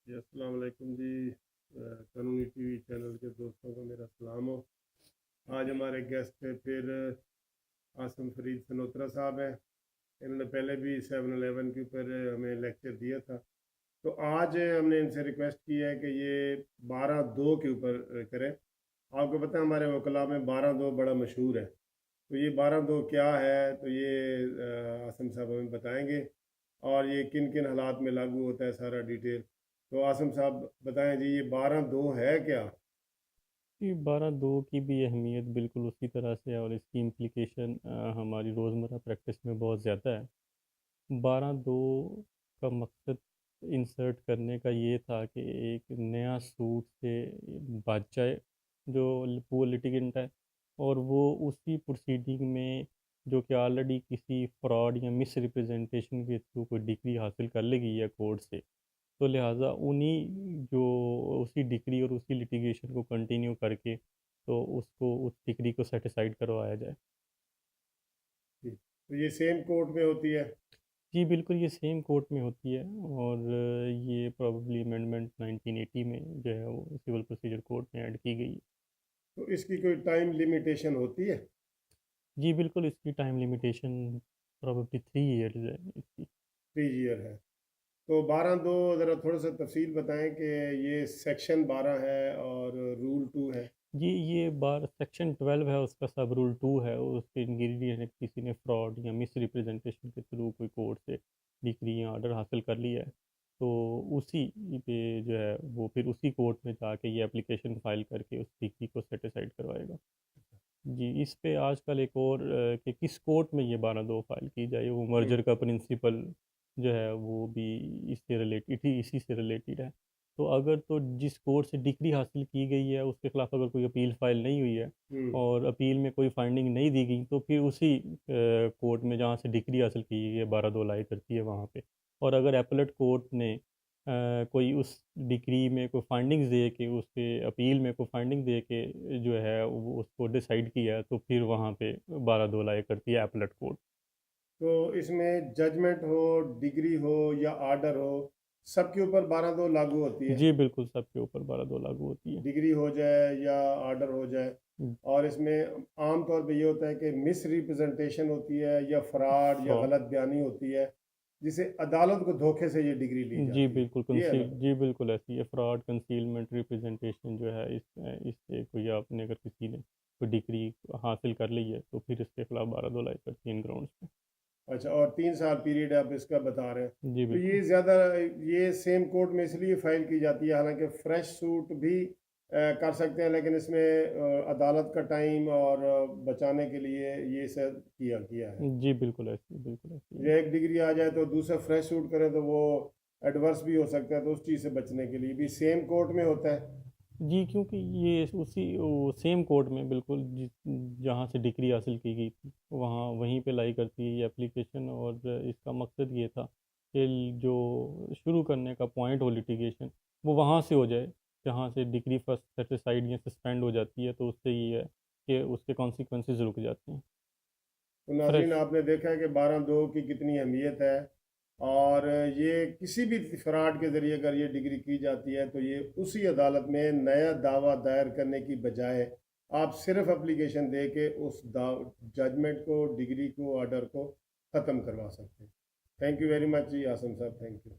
जी अस्सलाम वालेकुम जी। कानूनी टीवी चैनल के दोस्तों को मेरा सलाम हो। आज हमारे गेस्ट थे फिर आसम फरीद सनोत्रा साहब हैं। इन्होंने पहले भी 7/11 के ऊपर हमें लेक्चर दिया था। तो आज हमने इनसे रिक्वेस्ट की है कि ये 12/2 के ऊपर करें। आपको पता है हमारे वकला में 12/2 बड़ा मशहूर है। तो ये 12/2 क्या है, तो ये आसम साहब हमें बताएंगे और ये किन किन हालात में लागू होता है, सारा डिटेल। तो आसम साहब बताएं जी, ये 12/2 है क्या? कि 12/2 की भी अहमियत बिल्कुल उसी तरह से है और इसकी इम्प्लीकेशन हमारी रोज़मर्रा प्रैक्टिस में बहुत ज़्यादा है। 12/2 का मकसद इंसर्ट करने का ये था कि एक नया सूट से बच जाए जो वो लिटिगेंट है, और वो उसी प्रोसीडिंग में जो कि ऑलरेडी किसी फ्रॉड या मिस रिप्रेजेंटेशन के थ्रू कोई डिग्री हासिल कर लेगी है कोर्ट से, तो लिहाजा उन्हीं जो उसी डिग्री और उसी लिटिगेशन को कंटिन्यू करके तो उसको उस डिग्री को सेटिसाइड करवाया जाए। जी, तो ये सेम कोर्ट में होती है? जी बिल्कुल, ये सेम कोर्ट में होती है, और ये प्रोबेबली अमेंडमेंट 1980 में जो है वो सिविल प्रोसीजर कोड में ऐड की गई है। तो इसकी कोई टाइम लिमिटेशन होती है? जी बिल्कुल, इसकी टाइम लिमिटेशन प्रोबेबली 3 ईयर्स है इसकी। 3 ईयर है। तो 12/2 ज़रा थोड़ा सा तफसील बताएं कि ये सेक्शन 12 है और रूल 2 है। जी, ये बार सेक्शन 12 है, उसका सब रूल 2 है, उसके इंग्रेडिएंट है किसी ने फ्रॉड या मिस रिप्रेजेंटेशन के थ्रू कोई कोर्ट से डिग्री या ऑर्डर हासिल कर लिया है, तो उसी पे जो है वो फिर उसी कोर्ट में जाके ये एप्लीकेशन फाइल करके उस डिग्री को सेटिसाइड करवाएगा। जी, इस पे आजकल एक और कि किस कोर्ट में ये 12/2 फाइल की जाए, वो हम्म। मर्जर का प्रिंसिपल जो है वो भी इससे रिलेटेड ही इसी से रिलेटेड है। तो अगर तो जिस कोर्ट से डिग्री हासिल की गई है उसके खिलाफ अगर कोई अपील फाइल नहीं हुई है हम्म। और अपील में कोई फाइंडिंग नहीं दी गई, तो फिर उसी कोर्ट में जहाँ से डिग्री हासिल की गई है 12/2 लाई करती है वहाँ पे। और अगर एपलेट कोर्ट ने कोई उस डिग्री में कोई फाइंडिंग्स दे के उसके अपील में कोई फाइंडिंग दे के जो है वो उसको डिसाइड किया, तो फिर वहाँ पे 12/2 लाई करती है एपलेट कोर्ट। तो इसमें जजमेंट हो, डिग्री हो या आर्डर हो, सबके ऊपर 12/2 लागू होती है? जी बिल्कुल, सबके ऊपर 12/2 लागू होती है। डिग्री हो जाए या आर्डर हो जाए। और इसमें आम तौर पे ये होता है कि मिस रिप्रेजेंटेशन होती है या फ्रॉड या फ्रॉड। गलत बयानी होती है, जिसे अदालत को धोखे से ये डिग्री ली जी जाती है। बिल्कुल, ये है कंसील ना? जी बिल्कुल ऐसी है, फ्रॉड, कंसीलमेंट, रिप्रेजेंटेशन जो है इससे कोई आपने अगर किसी ने कोई डिग्री हासिल कर ली है तो फिर इसके खिलाफ 12/2 लाई करती है इन ग्राउंड्स पे। अच्छा, और 3 साल पीरियड आप इसका बता रहे हैं। जी तो बिल्कुल। ये ज़्यादा, ये सेम कोर्ट में इसलिए फ़ाइल की जाती है, हालांकि फ़्रेश सूट भी कर सकते हैं, लेकिन इसमें अदालत का टाइम और बचाने के लिए ये सब किया किया है। जी बिल्कुल ऐसी है। ये एक डिग्री आ जाए तो दूसरा फ्रेश शूट करें तो वो एडवर्स भी हो सकता है, तो उस चीज़ से बचने के लिए भी सेम कोर्ट में होता है। जी, क्योंकि ये उसी वो सेम कोर्ट में बिल्कुल जहाँ से डिग्री हासिल की गई थी वहाँ वहीं पे लाई करती है ये एप्लीकेशन, और इसका मकसद ये था कि जो शुरू करने का पॉइंट हो लिटिगेशन वो वहाँ से हो जाए जहाँ से डिग्री फर्स्ट सेटिसाइड या सस्पेंड हो जाती है, तो उससे ये है कि उसके कॉन्सिक्वेंसेस रुक जाते हैं। तो नाजरीन, फ्रेश। आपने देखा है कि 12/2 की कितनी अहमियत है। और ये किसी भी फ्रॉड के ज़रिए अगर ये डिग्री की जाती है तो ये उसी अदालत में नया दावा दायर करने की बजाय आप सिर्फ एप्लीकेशन दे के उस जजमेंट को, डिग्री को, ऑर्डर को ख़त्म करवा सकते हैं। थैंक यू वेरी मच जी आसम साहब, थैंक यू।